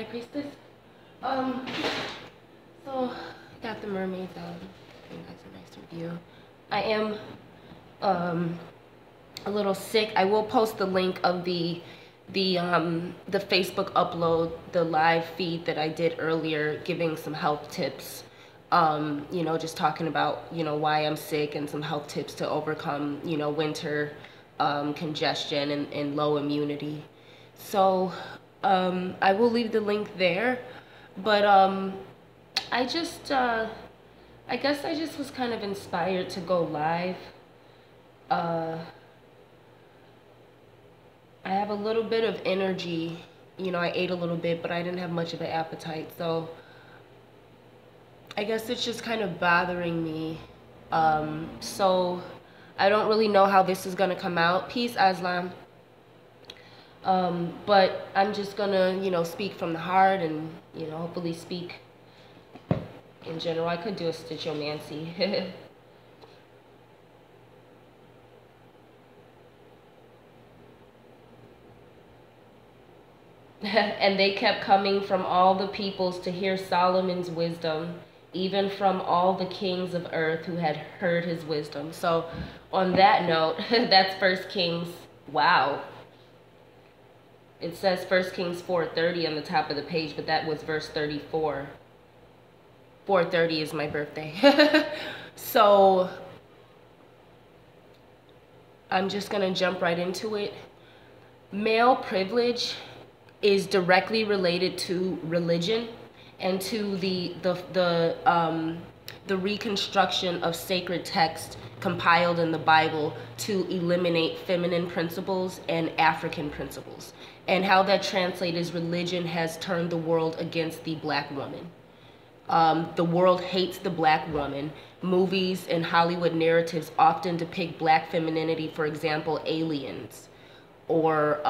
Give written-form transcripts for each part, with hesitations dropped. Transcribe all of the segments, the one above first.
High Priestess. So got the mermaids on. I think that's a nice review. I am a little sick. I will post the link of the Facebook upload, the live feed that I did earlier, giving some health tips. You know, just talking about, you know, why I'm sick and some health tips to overcome, you know, winter congestion and low immunity. So I will leave the link there. But I just, I guess I just was kind of inspired to go live. I have a little bit of energy. You know, I ate a little bit, but I didn't have much of an appetite. So I guess it's just kind of bothering me. So I don't really know how this is gonna come out. Peace, Aslam. But I'm just gonna, you know, speak from the heart and, you know, hopefully speak in general. I could do a stitchomancy. And they kept coming from all the peoples to hear Solomon's wisdom, even from all the kings of earth who had heard his wisdom. So on that note, that's 1 Kings. Wow. It says 1 Kings 4:30 on the top of the page, but that was verse 34. 4:30 is my birthday. So I'm just gonna jump right into it. Male privilege is directly related to religion and to the reconstruction of sacred text compiled in the Bible to eliminate feminine principles and African principles, and how that translates is religion has turned the world against the black woman. The world hates the black woman. Movies and Hollywood narratives often depict black femininity, for example, Aliens, or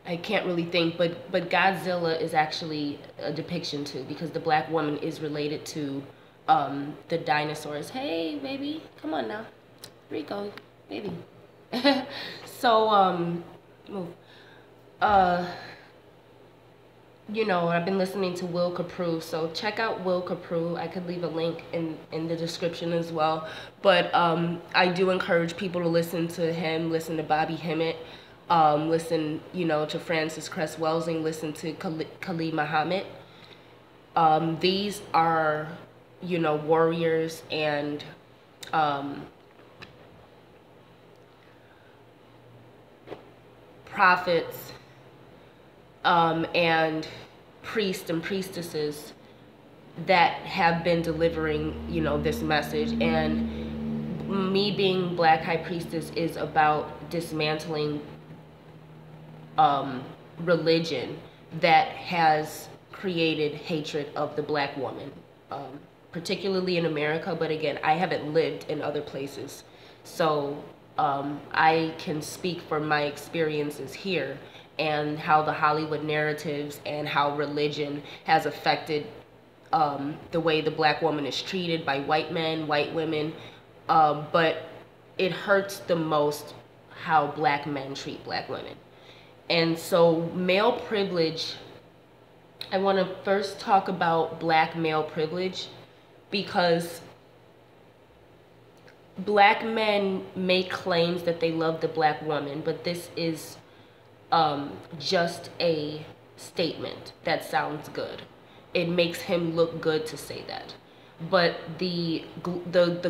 I can't really think, but Godzilla is actually a depiction too, because the black woman is related to the dinosaurs. Hey, baby, come on now. Here you go, baby. So, move. You know, I've been listening to Will Caprue, so check out Will Caprue. I could leave a link in the description as well. But I do encourage people to listen to him, listen to Bobby Hemmett, listen, you know, to Frances Cress Welsing, listen to Khalid Muhammad. These are, you know, warriors and prophets and priests and priestesses that have been delivering, you know, this message. And me being Black High Priestess is about dismantling religion that has created hatred of the black woman, particularly in America. But again, I haven't lived in other places, so I can speak from my experiences here and how the Hollywood narratives and how religion has affected the way the black woman is treated by white men, white women, but it hurts the most how black men treat black women. And so male privilege, I want to first talk about black male privilege, because black men make claims that they love the black woman, but this is just a statement that sounds good. It makes him look good to say that. But the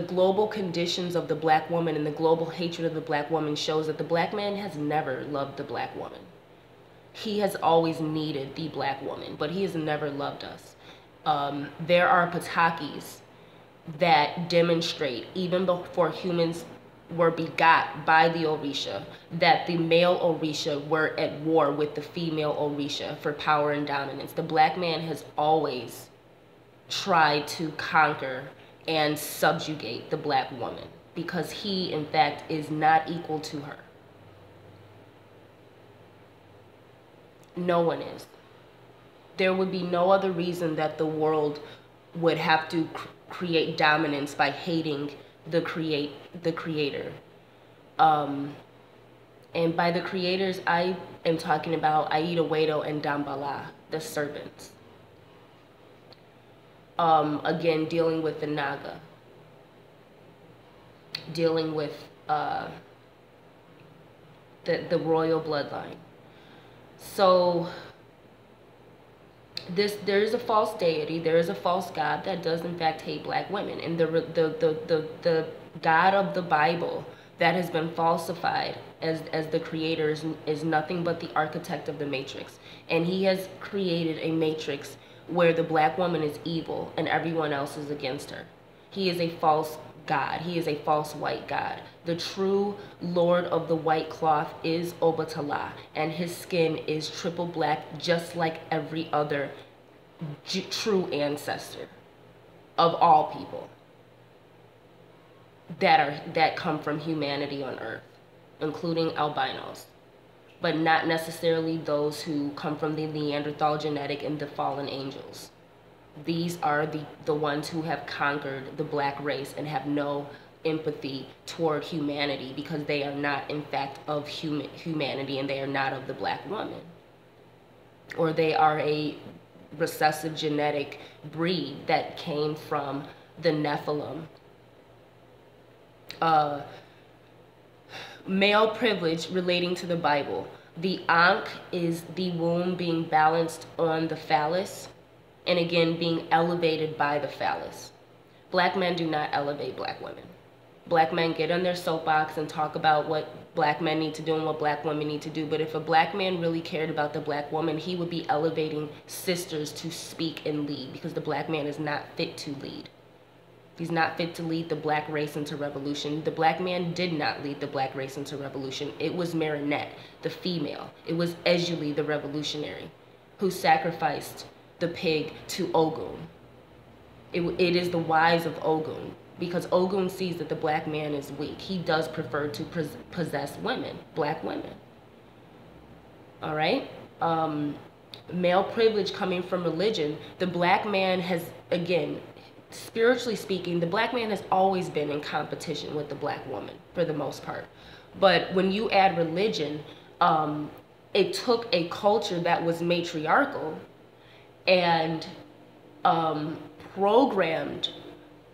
global conditions of the black woman and the global hatred of the black woman shows that the black man has never loved the black woman. He has always needed the black woman, but he has never loved us. There are Patakis that demonstrate, even before humans were begot by the Orisha, that the male Orisha were at war with the female Orisha for power and dominance. The black man has always tried to conquer and subjugate the black woman because he, in fact, is not equal to her. No one is. There would be no other reason that the world would have to create dominance by hating the creator. And by the creators, I am talking about Aida Wedo and Dambala, the serpents. Again, dealing with the Naga, dealing with the royal bloodline. So there is a false deity, there is a false god that does in fact hate black women, and the God of the Bible that has been falsified as the creator is nothing but the architect of the matrix, and he has created a matrix where the black woman is evil and everyone else is against her. He is a false God. He is a false white God. The true Lord of the white cloth is Obatala, and his skin is triple black, just like every other true ancestor of all people that come from humanity on earth, including albinos, but not necessarily those who come from the Neanderthal genetic and the fallen angels. These are the ones who have conquered the black race and have no empathy toward humanity, because they are not in fact of humanity, and they are not of the black woman, or they are a recessive genetic breed that came from the Nephilim. Male privilege relating to the Bible. The Ankh is the womb being balanced on the phallus, and again being elevated by the phallus. Black men do not elevate black women. Black men get on their soapbox and talk about what black men need to do and what black women need to do, but if a black man really cared about the black woman, he would be elevating sisters to speak and lead, because the black man is not fit to lead. He's not fit to lead the black race into revolution. The black man did not lead the black race into revolution. It was Marinette, the female. It was Ejuli, the revolutionary, who sacrificed the pig to Ogun. It is the wives of Ogun, because Ogun sees that the black man is weak. He does prefer to possess women, black women. All right? Male privilege coming from religion. The black man has, again, spiritually speaking, the black man has always been in competition with the black woman for the most part. But when you add religion, it took a culture that was matriarchal and programmed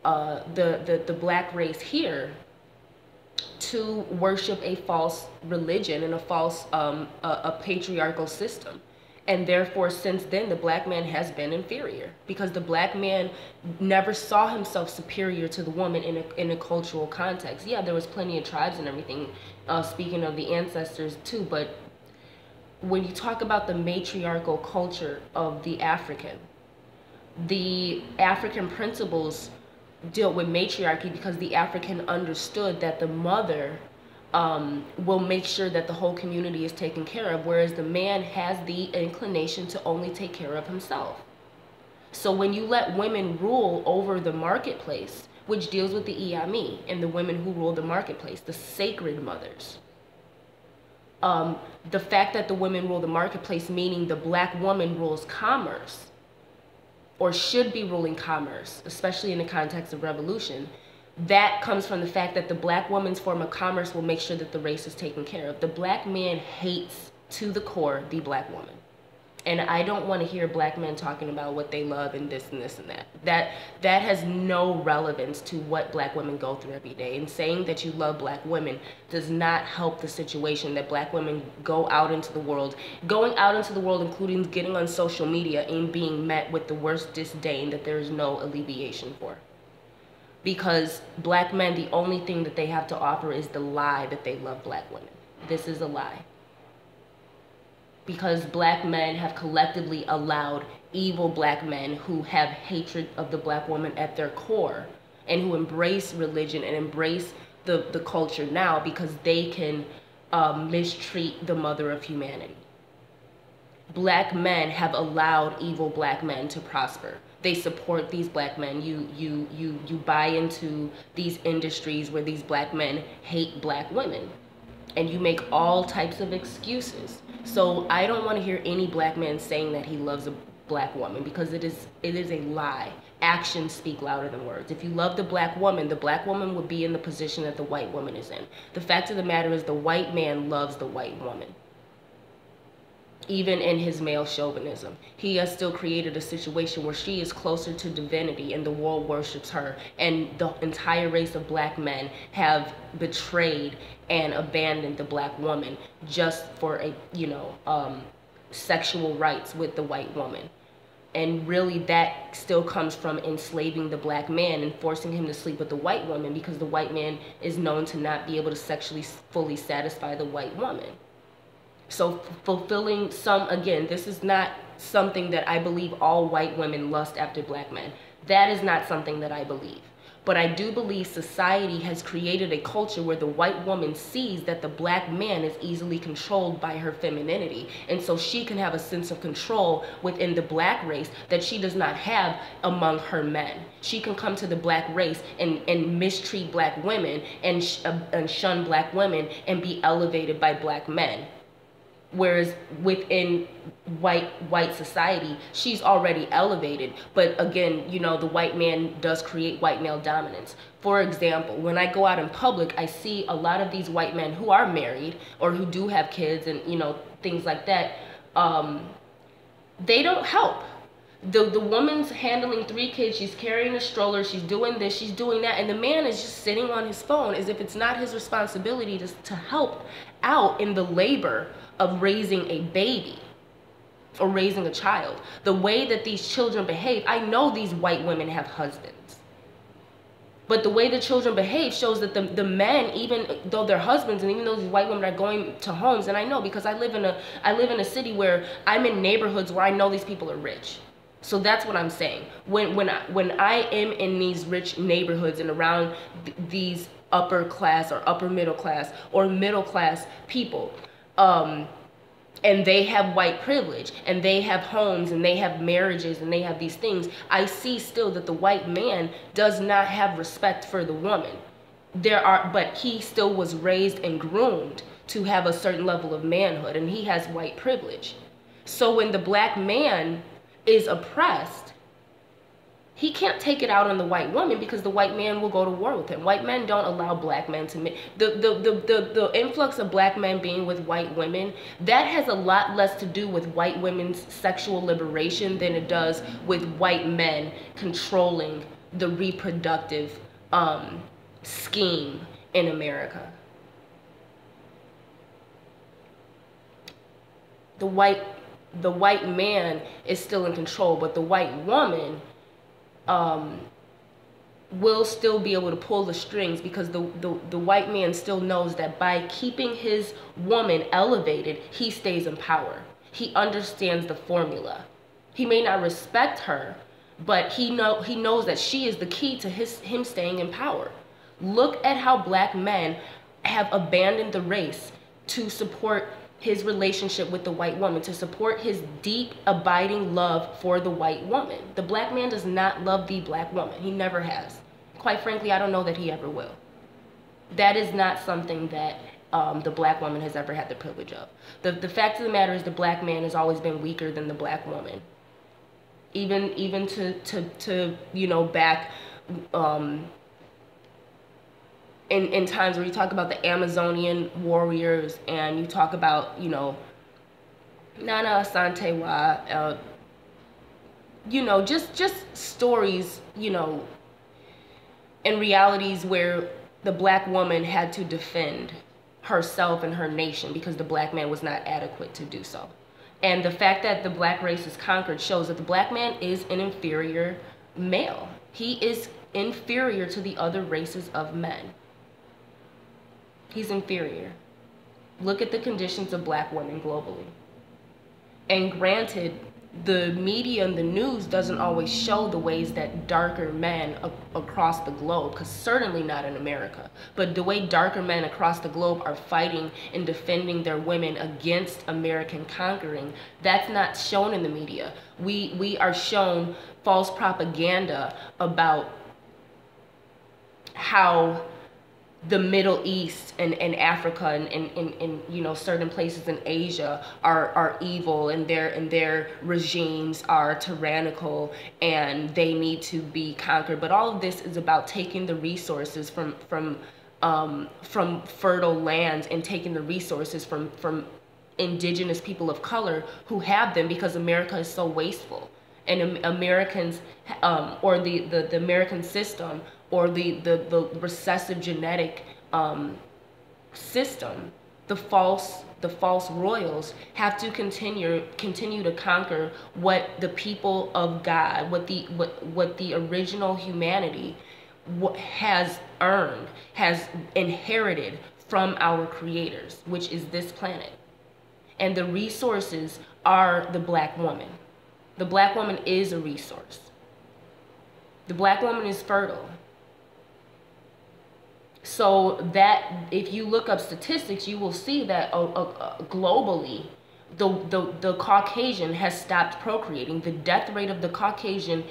the black race here to worship a false religion and a false a patriarchal system. And therefore, since then, the black man has been inferior, because the black man never saw himself superior to the woman in a cultural context. Yeah, there was plenty of tribes and everything, speaking of the ancestors too, but when you talk about the matriarchal culture of the African principles deal with matriarchy, because the African understood that the mother will make sure that the whole community is taken care of, whereas the man has the inclination to only take care of himself. So when you let women rule over the marketplace, which deals with the Iami and the women who rule the marketplace, the sacred mothers, the fact that the women rule the marketplace, meaning the black woman rules commerce, or should be ruling commerce, especially in the context of revolution, that comes from the fact that the black woman's form of commerce will make sure that the race is taken care of. The black man hates to the core the black woman. And I don't want to hear black men talking about what they love and this and this and that. That has no relevance to what black women go through every day. And saying that you love black women does not help the situation that black women go out into the world. Going out into the world, including getting on social media and being met with the worst disdain that there is no alleviation for. Because black men, the only thing that they have to offer is the lie that they love black women. This is a lie. Because black men have collectively allowed evil black men who have hatred of the black woman at their core, and who embrace religion and embrace the culture now, because they can mistreat the mother of humanity. Black men have allowed evil black men to prosper. They support these black men. You buy into these industries where these black men hate black women, and you make all types of excuses. So I don't want to hear any black man saying that he loves black woman, because it is a lie. Actions speak louder than words. If you love the black woman would be in the position that the white woman is in. The fact of the matter is the white man loves the white woman. Even in his male chauvinism, he has still created a situation where she is closer to divinity and the world worships her, and the entire race of black men have betrayed and abandoned the black woman just for a, sexual rights with the white woman. And really that still comes from enslaving the black man and forcing him to sleep with the white woman, because the white man is known to not be able to sexually fully satisfy the white woman. So fulfilling again, this is not something that I believe all white women lust after black men. That is not something that I believe. But I do believe society has created a culture where the white woman sees that the black man is easily controlled by her femininity. And so she can have a sense of control within the black race that she does not have among her men. She can come to the black race and mistreat black women and shun black women and be elevated by black men. Whereas within white society, she's already elevated. But again, the white man does create white male dominance. For example, when I go out in public, I see a lot of these white men who are married or who do have kids and, things like that. They don't help. The woman's handling 3 kids, she's carrying a stroller, she's doing this, she's doing that, and the man is just sitting on his phone as if it's not his responsibility to help out in the labor of raising a baby or raising a child. The way that these children behave, I know these white women have husbands, but the way the children behave shows that the men, even though they're husbands and even though these white women are going to homes, and I know because I live in a city where I'm in neighborhoods where I know these people are rich. So that's what I'm saying. When I am in these rich neighborhoods and around these upper class or upper middle class or middle class people, and they have white privilege and they have homes and they have marriages and they have these things, I see still that the white man does not have respect for the woman. But he still was raised and groomed to have a certain level of manhood, and he has white privilege. So when the black man is oppressed, he can't take it out on the white woman because the white man will go to war with him. White men don't allow black men to the influx of black men being with white women, that has a lot less to do with white women's sexual liberation than it does with white men controlling the reproductive scheme in America. The white man is still in control, but the white woman will still be able to pull the strings, because the white man still knows that by keeping his woman elevated, he stays in power. He understands the formula. He may not respect her, but he knows that she is the key to him staying in power. Look at how black men have abandoned the race to support his relationship with the white woman, to support his deep, abiding love for the white woman. The black man does not love the black woman. He never has. Quite frankly, I don't know that he ever will. That is not something that the black woman has ever had the privilege of. The fact of the matter is the black man has always been weaker than the black woman. Even to back in times where you talk about the Amazonian warriors and you talk about, Nana Asante Wa, just stories, and realities where the black woman had to defend herself and her nation because the black man was not adequate to do so. And the fact that the black race is conquered shows that the black man is an inferior male. He is inferior to the other races of men. He's inferior. Look at the conditions of black women globally. And granted, the media and the news doesn't always show the ways that darker men across the globe, because certainly not in America, but the way darker men across the globe are fighting and defending their women against American conquering, that's not shown in the media. We are shown false propaganda about how the Middle East and Africa and you know, certain places in Asia are evil, and their regimes are tyrannical and they need to be conquered. But all of this is about taking the resources from fertile lands and taking the resources from indigenous people of color who have them, because America is so wasteful. And Americans, or the American system, or the recessive genetic system, the false royals have to continue to conquer what the people of God, what the original humanity has earned, has inherited from our creators, which is this planet. And the resources are the black woman. The black woman is a resource. The black woman is fertile. So that, if you look up statistics, you will see that globally, the Caucasian has stopped procreating. The death rate of the Caucasian,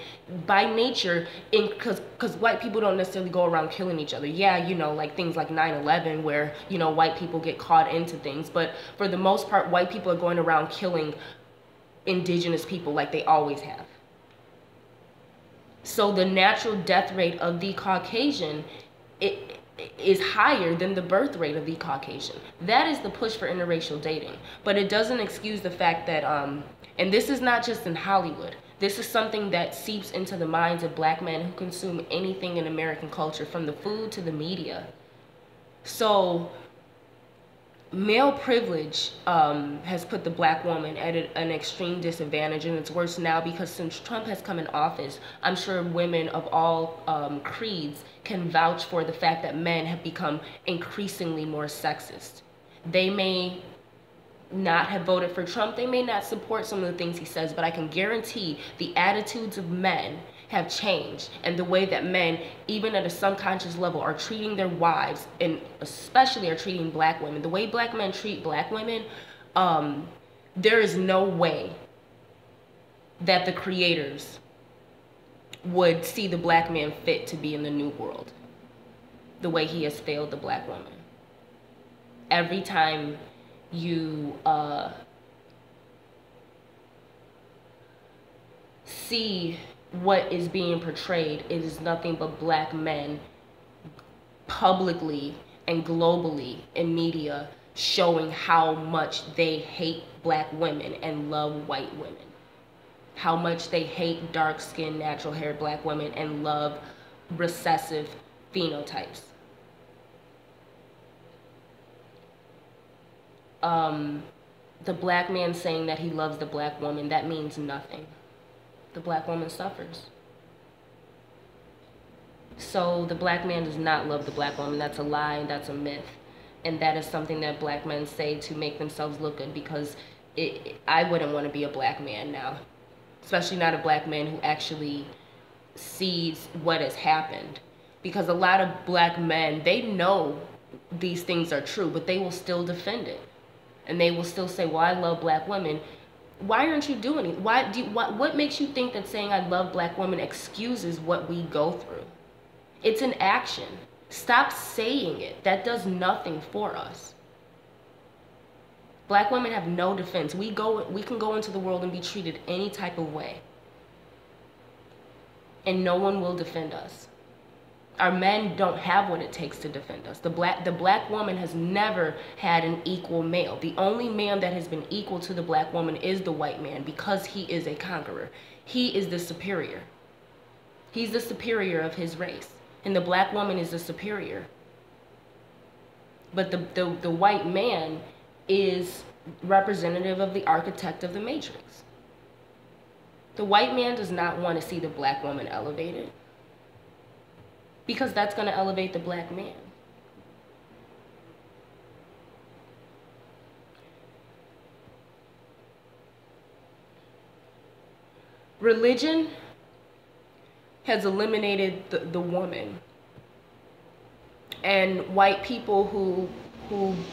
by nature, because white people don't necessarily go around killing each other. Yeah, you know, like things like 9/11, where, you know, white people get caught into things. But for the most part, white people are going around killing indigenous people like they always have. So the natural death rate of the Caucasian, it is higher than the birth rate of the Caucasian. That is the push for interracial dating. But it doesn't excuse the fact that, and this is not just in Hollywood, this is something that seeps into the minds of black men who consume anything in American culture, from the food to the media. So male privilege has put the black woman at an extreme disadvantage, and it's worse now because since Trump has come in office, I'm sure women of all creeds can vouch for the fact that men have become increasingly more sexist. They may not have voted for Trump, they may not support some of the things he says, but I can guarantee the attitudes of men have changed, and the way that men, even at a subconscious level, are treating their wives, and especially are treating black women. The way black men treat black women, there is no way that the creators would see the black man fit to be in the new world the way he has failed the black woman. Every time you see what is being portrayed, it is nothing but black men publicly and globally in media showing how much they hate black women and love white women. How much they hate dark-skinned, natural-haired black women and love recessive phenotypes. The black man saying that he loves the black woman, that means nothing. The black woman suffers. So the black man does not love the black woman. That's a lie, that's a myth. And that is something that black men say to make themselves look good, because I wouldn't want to be a black man now. Especially not a black man who actually sees what has happened. Because a lot of black men, they know these things are true, but they will still defend it. And they will still say, well, I love black women. Why aren't you doing it? What makes you think that saying I love black women excuses what we go through? It's an action. Stop saying it. That does nothing for us. Black women have no defense. We can go into the world and be treated any type of way, and no one will defend us. Our men don't have what it takes to defend us. The black woman has never had an equal male. The only man that has been equal to the black woman is the white man, because he is a conqueror. He is the superior. He's the superior of his race, and the black woman is the superior. But the white man is representative of the architect of the matrix. The white man does not want to see the black woman elevated, because that's going to elevate the black man. Religion has eliminated the woman, and white people who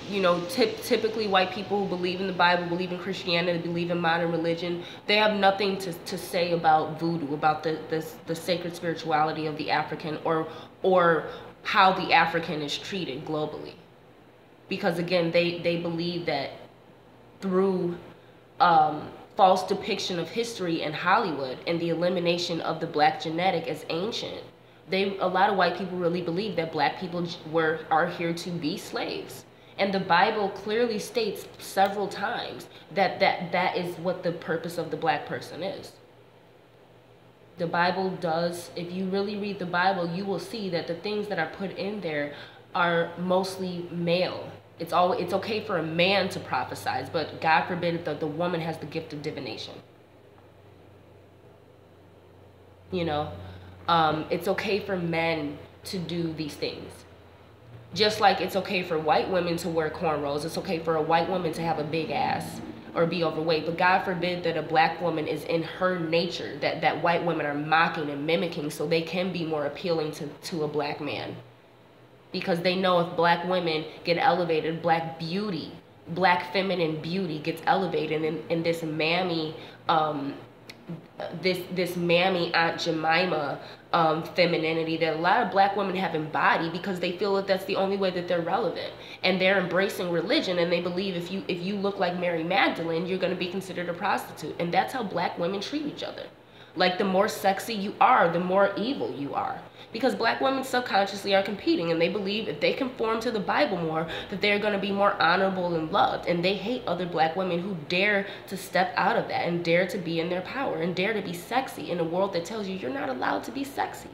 you know, typically white people who believe in the Bible, believe in Christianity, believe in modern religion, they have nothing to say about voodoo, about the sacred spirituality of the African, or how the African is treated globally. Because again, they believe that through false depiction of history in Hollywood and the elimination of the black genetic as ancient, a lot of white people really believe that black people are here to be slaves. And the Bible clearly states several times that is what the purpose of the black person is. The Bible does, if you really read the Bible, you will see that the things that are put in there are mostly male. It's okay for a man to prophesy, but God forbid that the woman has the gift of divination. You know, it's okay for men to do these things. Just like it's okay for white women to wear cornrows, it's okay for a white woman to have a big ass or be overweight. But God forbid that a black woman is in her nature, that white women are mocking and mimicking so they can be more appealing to a black man. Because they know if black women get elevated, black beauty, black feminine beauty gets elevated in this mammy, this mammy Aunt Jemima femininity that a lot of black women have embodied because they feel that that's the only way that they're relevant. And they're embracing religion, and they believe if you look like Mary Magdalene, you're going to be considered a prostitute. And that's how black women treat each other. Like, the more sexy you are, the more evil you are. Because black women subconsciously are competing, and they believe if they conform to the Bible more, that they're going to be more honorable and loved. And they hate other black women who dare to step out of that and dare to be in their power and dare to be sexy in a world that tells you you're not allowed to be sexy.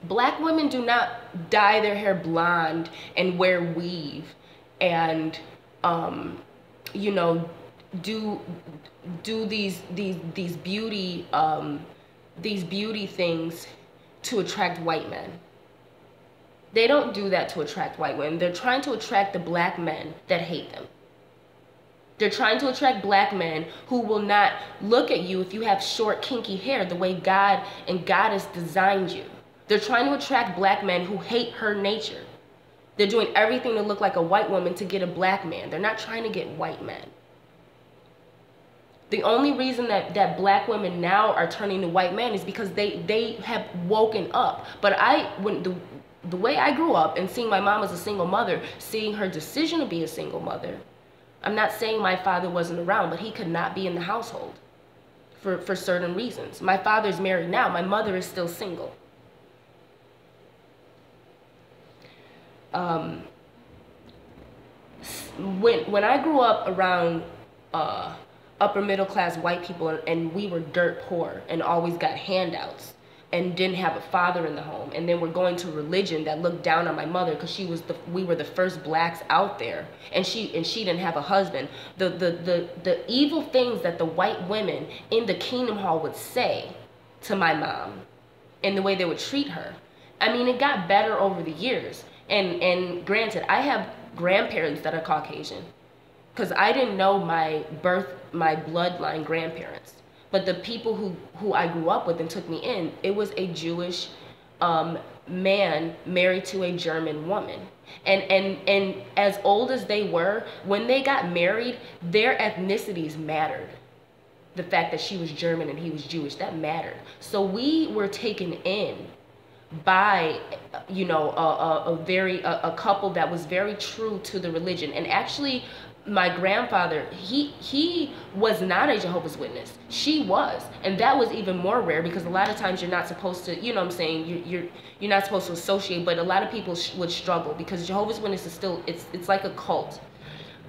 Black women do not dye their hair blonde and wear weave and you know, do these beauty things to attract white men. They don't do that to attract white women. They're trying to attract the black men that hate them. They're trying to attract black men who will not look at you if you have short, kinky hair the way God and Goddess designed you. They're trying to attract black men who hate her nature. They're doing everything to look like a white woman to get a black man. They're not trying to get white men. The only reason that black women now are turning to white men is because they have woken up. But the way I grew up and seeing my mom as a single mother, seeing her decision to be a single mother, I'm not saying my father wasn't around, but he could not be in the household for certain reasons. My father's married now. My mother is still single. When I grew up around upper middle class white people, and we were dirt poor and always got handouts and didn't have a father in the home, and then we're going to religion that looked down on my mother because we were the first blacks out there, and she didn't have a husband. The evil things that the white women in the Kingdom Hall would say to my mom and the way they would treat her, I mean, it got better over the years. And granted, I have grandparents that are Caucasian because I didn't know my bloodline grandparents. But the people who I grew up with and took me in, it was a Jewish man married to a German woman. And as old as they were, when they got married, their ethnicities mattered. The fact that she was German and he was Jewish, that mattered. So we were taken in by, you know, a couple that was very true to the religion. And actually, my grandfather, he was not a Jehovah's Witness. She was, and that was even more rare because a lot of times you're not supposed to, you know what I'm saying, you're not supposed to associate, but a lot of people would struggle because Jehovah's Witness is still, it's like a cult.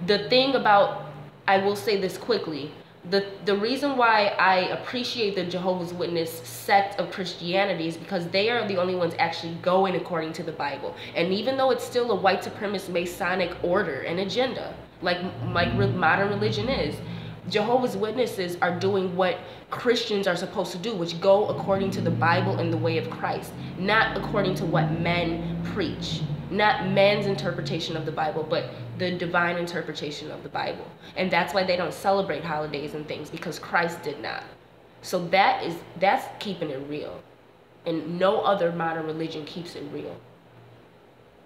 The thing about, I will say this quickly, the reason why I appreciate the Jehovah's Witness sect of Christianity is because they are the only ones actually going according to the Bible. And even though it's still a white supremacist Masonic order and agenda, like modern religion is, Jehovah's Witnesses are doing what Christians are supposed to do, which go according to the Bible and the way of Christ, not according to what men preach. Not men's interpretation of the Bible, but the divine interpretation of the Bible. And that's why they don't celebrate holidays and things, because Christ did not. So that's keeping it real. And no other modern religion keeps it real.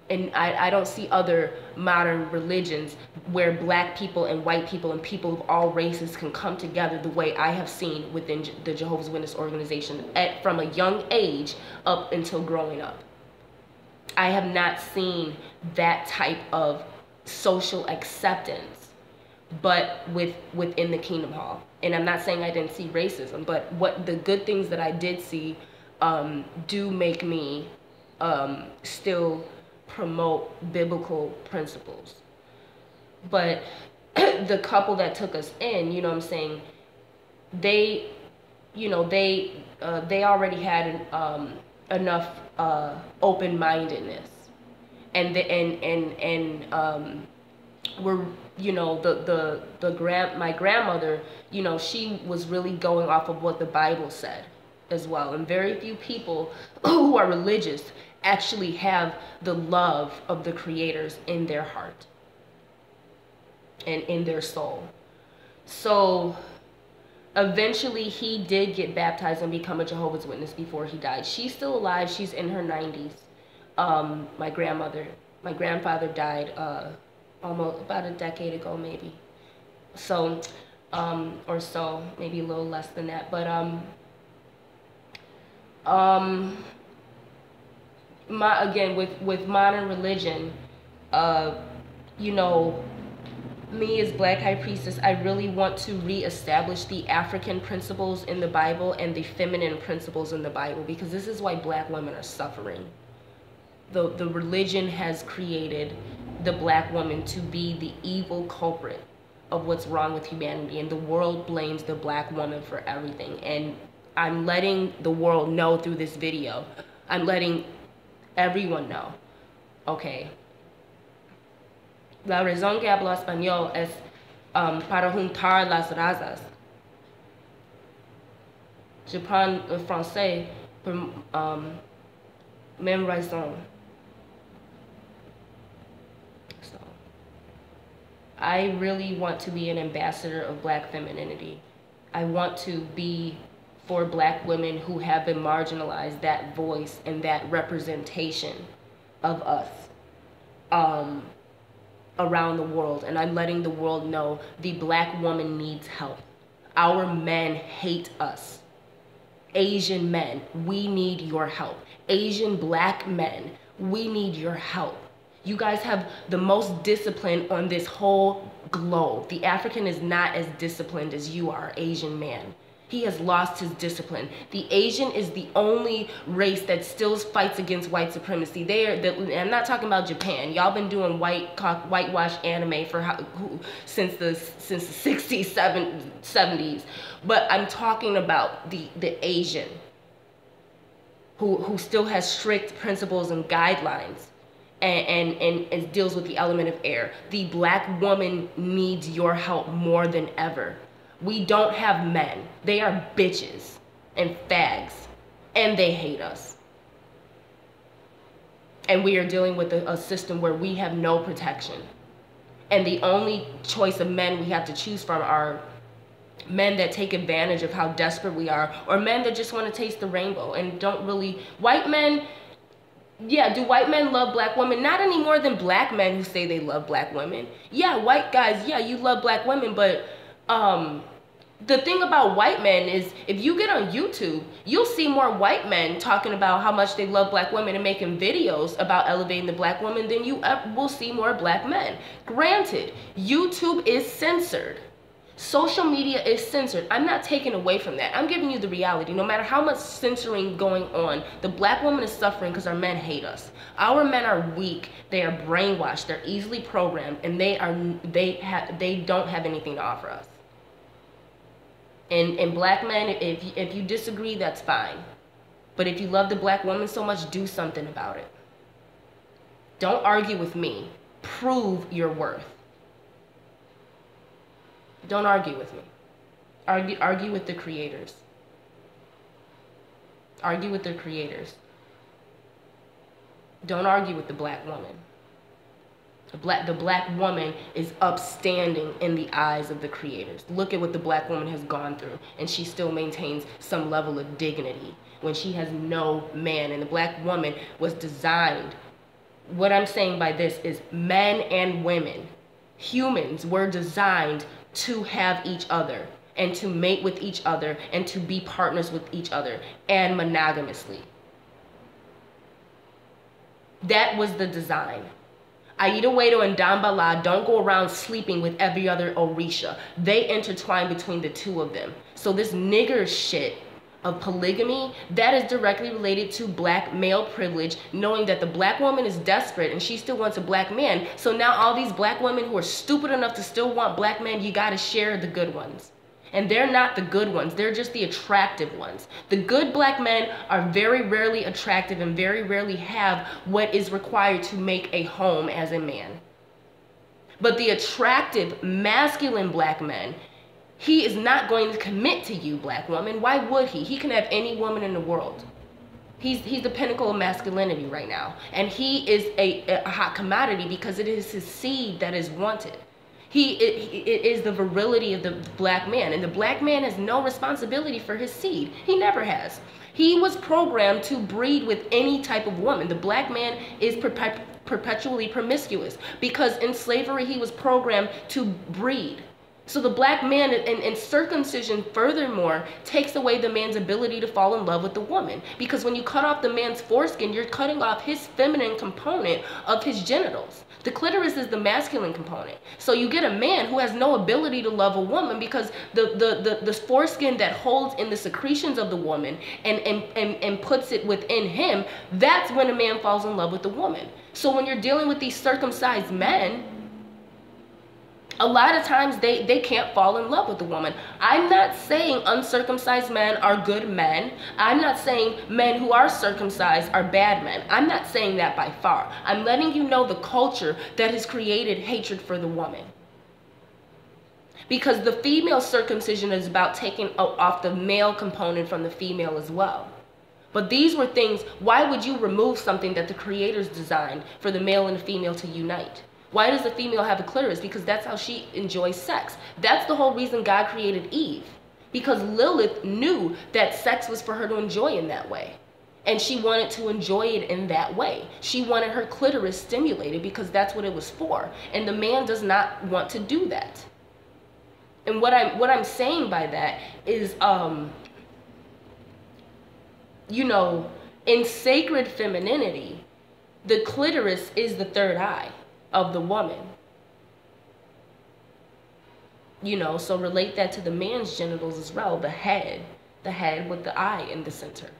And I don't see other modern religions where black people and white people and people of all races can come together the way I have seen within the Jehovah's Witness organization from a young age up until growing up. I have not seen that type of social acceptance, but within the Kingdom Hall. And I'm not saying I didn't see racism, but what the good things that I did see do make me still promote biblical principles. But the couple that took us in, you know what I'm saying, they already had enough open-mindedness, and were, you know, my grandmother, you know, she was really going off of what the Bible said as well. And very few people who are religious actually have the love of the creators in their heart and in their soul. So eventually he did get baptized and become a Jehovah's Witness before he died. She's still alive. She's in her 90s. My grandfather died almost about a decade ago, maybe. So, or so, maybe a little less than that. But again, with modern religion, you know, me as Black High Priestess, I really want to reestablish the African principles in the Bible and the feminine principles in the Bible, because this is why Black women are suffering. The religion has created the Black woman to be the evil culprit of what's wrong with humanity, and the world blames the Black woman for everything. And I'm letting the world know through this video, I'm letting everyone know, okay, la raison que hablo español es para juntar las razas. Je prends le français pour même raison. So, I really want to be an ambassador of Black femininity. I want to be for Black women who have been marginalized, that voice and that representation of us around the world. And I'm letting the world know the Black woman needs help. Our men hate us. Asian men, we need your help. Asian Black men, we need your help. You guys have the most discipline on this whole globe. The African is not as disciplined as you are, Asian man. He has lost his discipline. The Asian is the only race that still fights against white supremacy. I'm not talking about Japan. Y'all been doing whitewash anime since the 60s, 70s. But I'm talking about the Asian who still has strict principles and guidelines and deals with the element of air. The Black woman needs your help more than ever. We don't have men. They are bitches and fags, and they hate us. And we are dealing with a system where we have no protection. And the only choice of men we have to choose from are men that take advantage of how desperate we are, or men that just want to taste the rainbow and don't really. White men, yeah, do white men love Black women? Not any more than Black men who say they love Black women. Yeah, white guys, yeah, you love Black women, but the thing about white men is, if you get on YouTube, you'll see more white men talking about how much they love Black women and making videos about elevating the Black woman than you will see more Black men. Granted, YouTube is censored. Social media is censored. I'm not taking away from that. I'm giving you the reality. No matter how much censoring going on, the Black woman is suffering because our men hate us. Our men are weak. They are brainwashed. They're easily programmed, and they don't have anything to offer us. And Black men, if you disagree, that's fine. But if you love the Black woman so much, do something about it. Don't argue with me. Prove your worth. Don't argue with me. Argue with the creators. Argue with the creators. Don't argue with the Black woman. The Black woman is upstanding in the eyes of the creators. Look at what the Black woman has gone through, and she still maintains some level of dignity when she has no man. And the Black woman was designed What I'm saying by this is men and women, humans, were designed to have each other and to mate with each other and to be partners with each other, and monogamously. That was the design. Aida Wedo and Dambala don't go around sleeping with every other Orisha. They intertwine between the two of them. So this nigger shit of polygamy, that is directly related to black male privilege, knowing that the black woman is desperate and she still wants a black man. So now all these black women who are stupid enough to still want black men, you gotta share the good ones. And they're not the good ones, they're just the attractive ones. The good black men are very rarely attractive and very rarely have what is required to make a home as a man. But the attractive, masculine black men, he is not going to commit to you, black woman. Why would he? He can have any woman in the world. He's the pinnacle of masculinity right now. And he is a hot commodity because it is his seed that is wanted. It is the virility of the black man. And the black man has no responsibility for his seed. He never has. He was programmed to breed with any type of woman. The black man is perpetually promiscuous because in slavery he was programmed to breed. So the black man and circumcision furthermore takes away the man's ability to fall in love with the woman. Because when you cut off the man's foreskin, you're cutting off his feminine component of his genitals. The clitoris is the masculine component. So you get a man who has no ability to love a woman because the foreskin that holds in the secretions of the woman and puts it within him, that's when a man falls in love with the woman. So when you're dealing with these circumcised men, a lot of times they can't fall in love with the woman. I'm not saying uncircumcised men are good men. I'm not saying men who are circumcised are bad men. I'm not saying that by far. I'm letting you know the culture that has created hatred for the woman. Because the female circumcision is about taking off the male component from the female as well. But these were things, why would you remove something that the creators designed for the male and the female to unite? Why does the female have a clitoris? Because that's how she enjoys sex. That's the whole reason God created Eve. Because Lilith knew that sex was for her to enjoy in that way. And she wanted to enjoy it in that way. She wanted her clitoris stimulated because that's what it was for. And the man does not want to do that. And what I'm saying by that is, you know, in sacred femininity, the clitoris is the third eye of the woman. You know, so relate that to the man's genitals as well, the head with the eye in the center.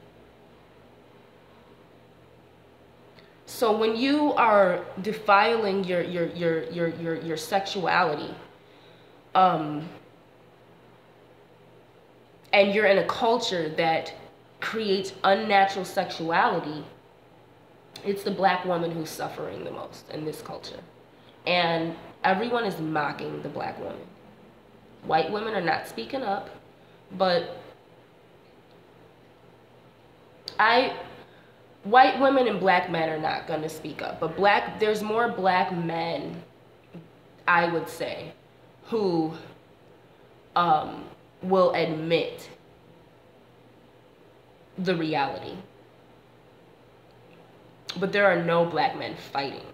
So when you are defiling your sexuality, and you're in a culture that creates unnatural sexuality, it's the black woman who's suffering the most in this culture. And everyone is mocking the black woman. White women are not speaking up, but white women and black men are not going to speak up. But there's more black men, I would say, who will admit the reality. But there are no black men fighting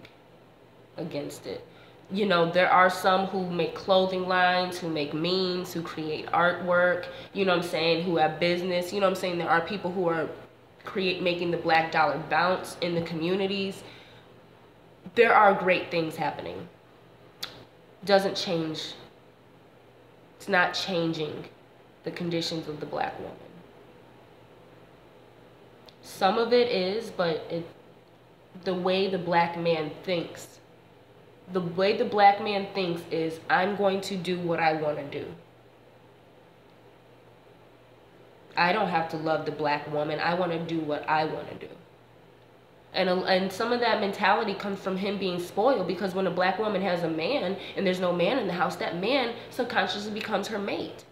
against it. You know, there are some who make clothing lines, who make memes, who create artwork, you know what I'm saying, who have business, you know what I'm saying. There are people who are making the black dollar bounce in the communities. There are great things happening. Doesn't change. It's not changing the conditions of the black woman. Some of it is, but the way the black man thinks. The way the black man thinks is, I'm going to do what I want to do. I don't have to love the black woman. I want to do what I want to do. And some of that mentality comes from him being spoiled, because when a black woman has a man and there's no man in the house, that man subconsciously becomes her mate.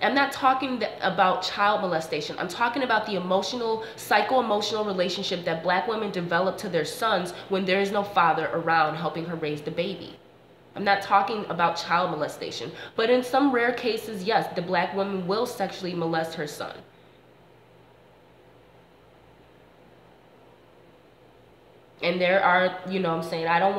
I'm not talking about child molestation. I'm talking about the emotional, psycho-emotional relationship that black women develop to their sons when there is no father around helping her raise the baby. I'm not talking about child molestation. But in some rare cases, yes, the black woman will sexually molest her son. And there are, you know what I'm saying, I don't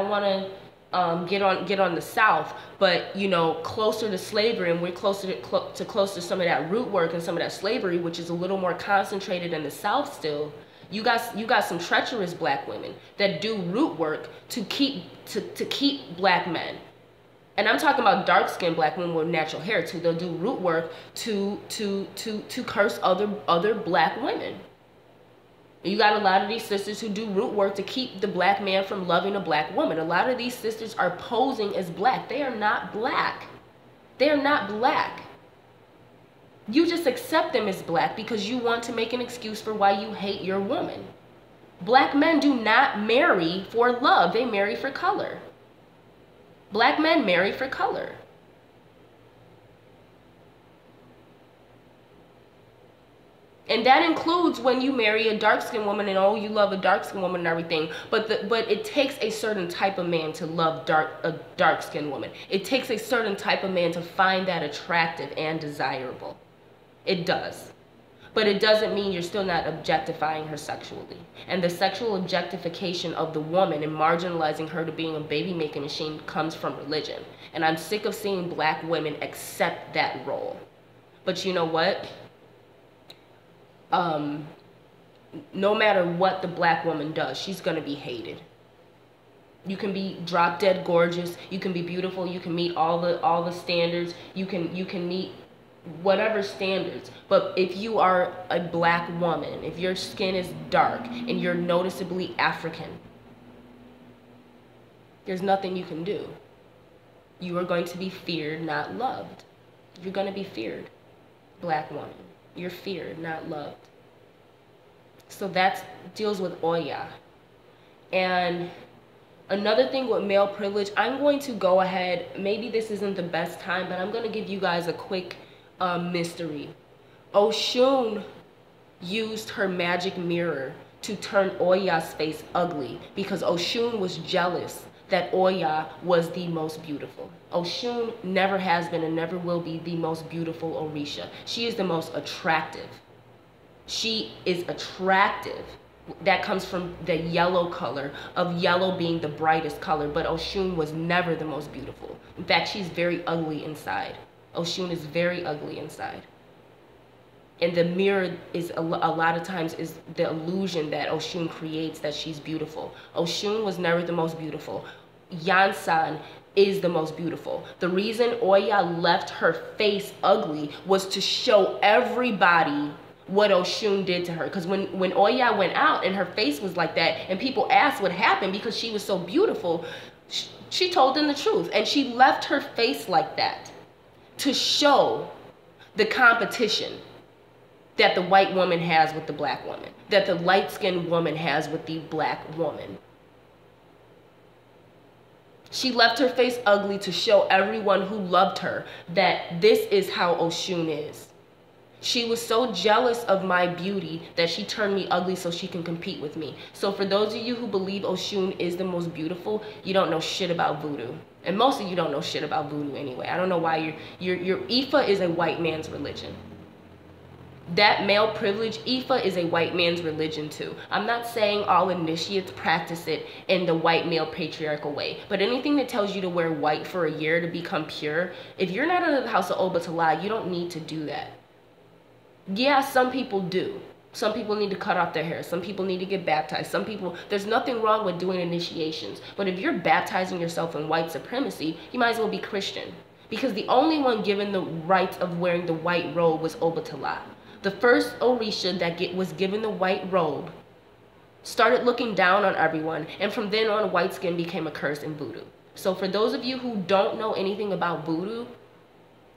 want to get on the South, but you know, closer to slavery, and we're close to some of that root work and some of that slavery, which is a little more concentrated in the South still. You got some treacherous black women that do root work to keep black men. And I'm talking about dark-skinned black women with natural hair too. They'll do root work to curse other black women. You got a lot of these sisters who do root work to keep the black man from loving a black woman. A lot of these sisters are posing as black. They are not black. They are not black. You just accept them as black because you want to make an excuse for why you hate your woman. Black men do not marry for love. They marry for color. Black men marry for color. And that includes when you marry a dark-skinned woman and, oh, you love a dark-skinned woman and everything. But it takes a certain type of man to love a dark-skinned woman. It takes a certain type of man to find that attractive and desirable. It does. But it doesn't mean you're still not objectifying her sexually. And the sexual objectification of the woman and marginalizing her to being a baby-making machine comes from religion. And I'm sick of seeing black women accept that role. But you know what? No matter what the black woman does, she's gonna be hated. You can be drop dead gorgeous, you can be beautiful, you can meet all the standards, you can meet whatever standards. But if you are a black woman, if your skin is dark and you're noticeably African, there's nothing you can do. You are going to be feared, not loved. You're gonna be feared, black woman. You're feared, not loved. So that deals with Oya. And another thing with male privilege, I'm going to go ahead, maybe this isn't the best time, but I'm going to give you guys a quick mystery. Oshun used her magic mirror to turn Oya's face ugly because Oshun was jealous that Oya was the most beautiful. Oshun never has been and never will be the most beautiful Orisha. She is the most attractive. She is attractive. That comes from the yellow color, of yellow being the brightest color, but Oshun was never the most beautiful. In fact, she's very ugly inside. Oshun is very ugly inside. And the mirror is a lot of times is the illusion that Oshun creates that she's beautiful. Oshun was never the most beautiful. Yansan is the most beautiful. The reason Oya left her face ugly was to show everybody what Oshun did to her. Because when Oya went out and her face was like that and people asked what happened because she was so beautiful, she told them the truth. And she left her face like that to show the competition that the white woman has with the black woman, that the light-skinned woman has with the black woman. She left her face ugly to show everyone who loved her that this is how Oshun is. She was so jealous of my beauty that she turned me ugly so she can compete with me. So for those of you who believe Oshun is the most beautiful, you don't know shit about voodoo. And most of you don't know shit about voodoo anyway. I don't know why your Ifa is a white man's religion. That male privilege, Ifa, is a white man's religion too. I'm not saying all initiates practice it in the white male patriarchal way, but anything that tells you to wear white for a year to become pure, if you're not under the house of Obatala, you don't need to do that. Yeah, some people do. Some people need to cut off their hair. Some people need to get baptized. Some people, there's nothing wrong with doing initiations. But if you're baptizing yourself in white supremacy, you might as well be Christian. Because the only one given the right of wearing the white robe was Obatala. The first Orisha that was given the white robe started looking down on everyone, and from then on, white skin became a curse in voodoo. So for those of you who don't know anything about voodoo,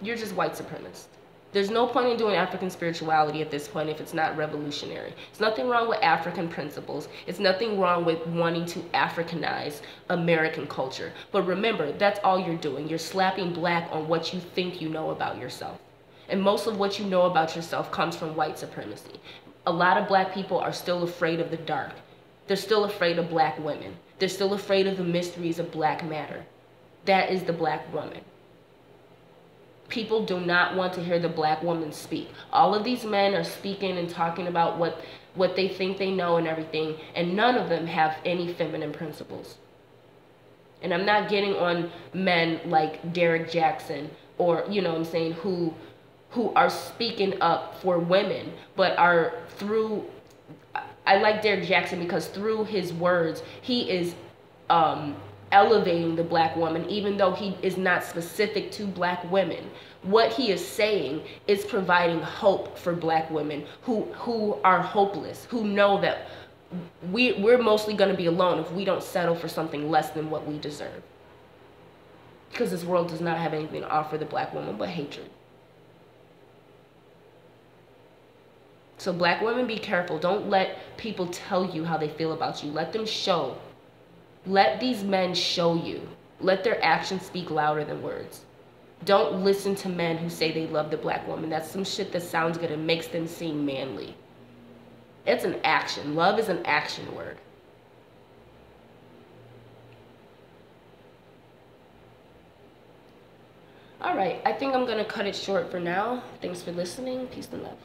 you're just white supremacists. There's no point in doing African spirituality at this point if it's not revolutionary. There's nothing wrong with African principles. It's nothing wrong with wanting to Africanize American culture. But remember, that's all you're doing. You're slapping black on what you think you know about yourself. And most of what you know about yourself comes from white supremacy. A lot of black people are still afraid of the dark. They're still afraid of black women. They're still afraid of the mysteries of black matter. That is the black woman. People do not want to hear the black woman speak. All of these men are speaking and talking about what what they think they know and everything, and none of them have any feminine principles. And I'm not getting on men like Derek Jackson, or you know what I'm saying, who are speaking up for women, but are through, I like Derek Jackson because through his words, he is elevating the black woman, even though he is not specific to black women. What he is saying is providing hope for black women who are hopeless, who know that we're mostly going to be alone if we don't settle for something less than what we deserve. Because this world does not have anything to offer the black woman but hatred. So black women, be careful. Don't let people tell you how they feel about you. Let them show. Let these men show you. Let their actions speak louder than words. Don't listen to men who say they love the black woman. That's some shit that sounds good and makes them seem manly. It's an action. Love is an action word. All right, I think I'm going to cut it short for now. Thanks for listening. Peace and love.